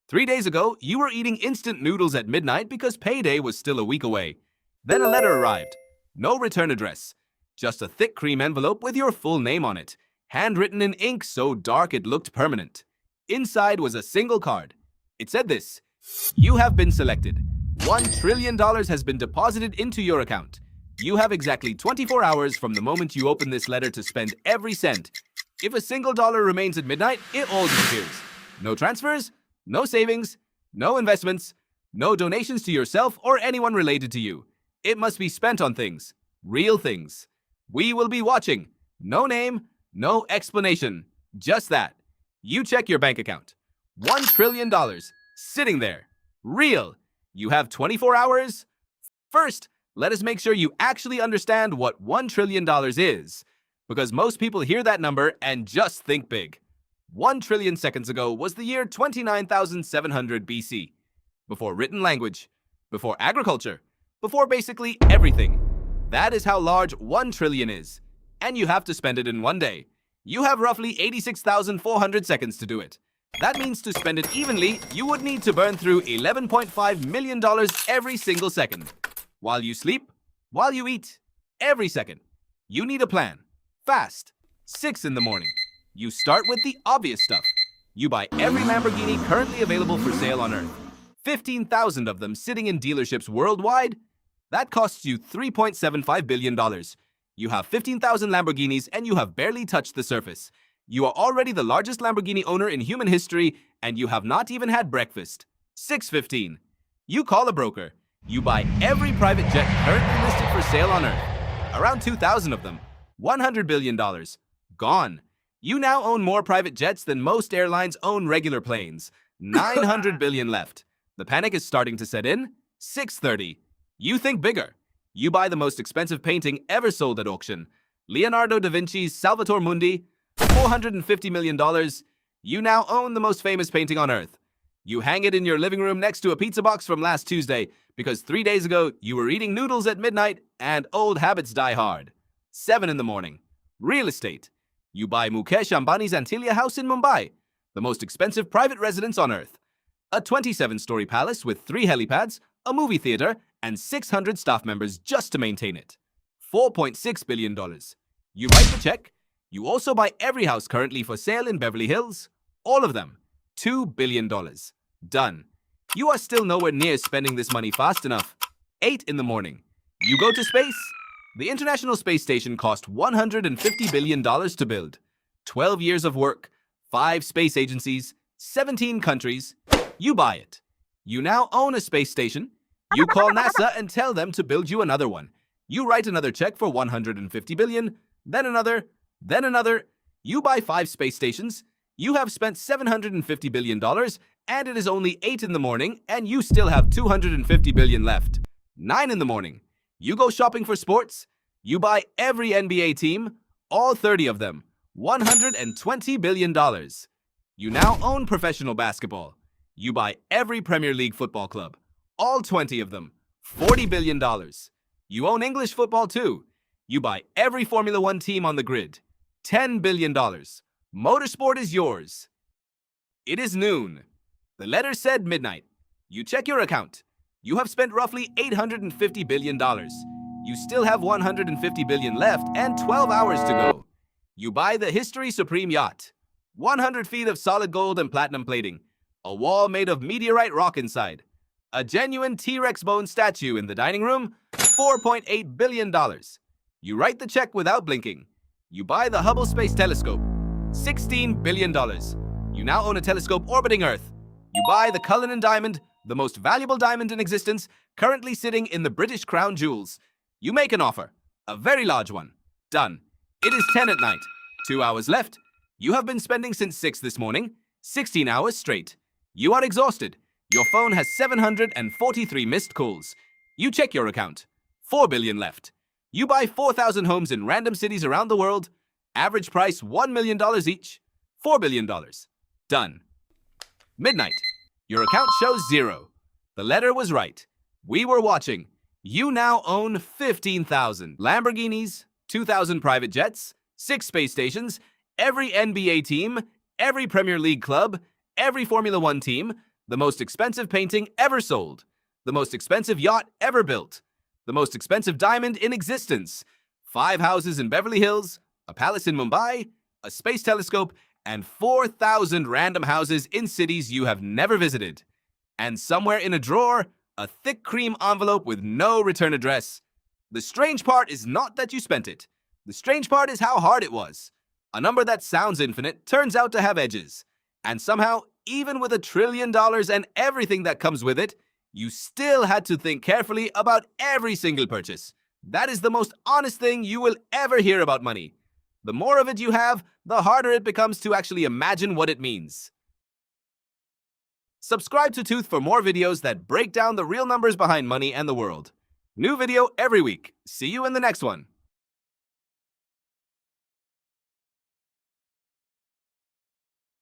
3 days ago, you were eating instant noodles at midnight because payday was still a week away. Then a letter arrived. No return address. Just a thick cream envelope with your full name on it, handwritten in ink so dark it looked permanent. Inside was a single card. It said this: "You have been selected. $1 trillion has been deposited into your account. You have exactly 24 hours from the moment you open this letter to spend every cent. If a single dollar remains at midnight, it all disappears. No transfers, no savings, no investments, no donations to yourself or anyone related to you. It must be spent on things, real things. We will be watching. No name, no explanation. Just that. You check your bank account. $1 trillion, sitting there. Real. You have 24 hours. First, let us make sure you actually understand what $1 trillion is, because most people hear that number and just think big. 1 trillion seconds ago was the year 29,700 BC. Before written language, before agriculture, before basically everything. That is how large 1 trillion is. And you have to spend it in one day. You have roughly 86,400 seconds to do it. That means to spend it evenly, you would need to burn through $11.5 million every single second. While you sleep, while you eat, every second. You need a plan. Fast. 6 in the morning. You start with the obvious stuff. You buy every Lamborghini currently available for sale on Earth. 15,000 of them sitting in dealerships worldwide. That costs you $3.75 billion. You have 15,000 Lamborghinis and you have barely touched the surface. You are already the largest Lamborghini owner in human history and you have not even had breakfast. 6:15. You call a broker. You buy every private jet currently listed for sale on Earth. Around 2,000 of them. $100 billion. Gone. You now own more private jets than most airlines own regular planes. 900 billion left. The panic is starting to set in. 6:30. You think bigger. You buy the most expensive painting ever sold at auction. Leonardo da Vinci's Salvator Mundi. $450 million. You now own the most famous painting on Earth. You hang it in your living room next to a pizza box from last Tuesday because 3 days ago you were eating noodles at midnight and old habits die hard. 7 in the morning. Real estate. You buy Mukesh Ambani's Antilia house in Mumbai, the most expensive private residence on Earth. A 27-story palace with 3 helipads, a movie theater, and 600 staff members just to maintain it. $4.6 billion. You write the check. You also buy every house currently for sale in Beverly Hills. All of them. $2 billion. Done. You are still nowhere near spending this money fast enough. 8 in the morning. You go to space. The International Space Station cost $150 billion to build. 12 years of work, 5 space agencies, 17 countries. You buy it. You now own a space station. You call NASA and tell them to build you another one. You write another check for $150 billion, then another, then another. You buy 5 space stations. You have spent $750 billion, and it is only 8 in the morning, and you still have $250 billion left. 9 in the morning. You go shopping for sports. You buy every NBA team, all 30 of them, $120 billion. You now own professional basketball. You buy every Premier League football club, all 20 of them, $40 billion. You own English football too. You buy every Formula One team on the grid, $10 billion. Motorsport is yours. It is noon. The letter said midnight. You check your account. You have spent roughly $850 billion. You still have $150 billion left and 12 hours to go. You buy the History Supreme yacht. 100 feet of solid gold and platinum plating. A wall made of meteorite rock inside. A genuine T-Rex bone statue in the dining room. $4.8 billion. You write the check without blinking. You buy the Hubble Space Telescope. $16 billion. You now own a telescope orbiting Earth. You buy the Cullinan Diamond, the most valuable diamond in existence, currently sitting in the British Crown Jewels. You make an offer, a very large one. Done. It is 10 at night. 2 hours left. You have been spending since 6 this morning, 16 hours straight. You are exhausted. Your phone has 743 missed calls. You check your account. $4 billion left. You buy 4,000 homes in random cities around the world. Average price $1 million each. $4 billion. Done. Midnight. Your account shows 0. The letter was right. We were watching. You now own 15,000 Lamborghinis, 2,000 private jets, 6 space stations, every NBA team, every Premier League club, every Formula One team, the most expensive painting ever sold, the most expensive yacht ever built, the most expensive diamond in existence, 5 houses in Beverly Hills, a palace in Mumbai, a space telescope, and 4,000 random houses in cities you have never visited. And somewhere in a drawer, a thick cream envelope with no return address. The strange part is not that you spent it. The strange part is how hard it was. A number that sounds infinite turns out to have edges. And somehow, even with $1 trillion and everything that comes with it, you still had to think carefully about every single purchase. That is the most honest thing you will ever hear about money. The more of it you have, the harder it becomes to actually imagine what it means. Subscribe to Tooth for more videos that break down the real numbers behind money and the world. New video every week. See you in the next one.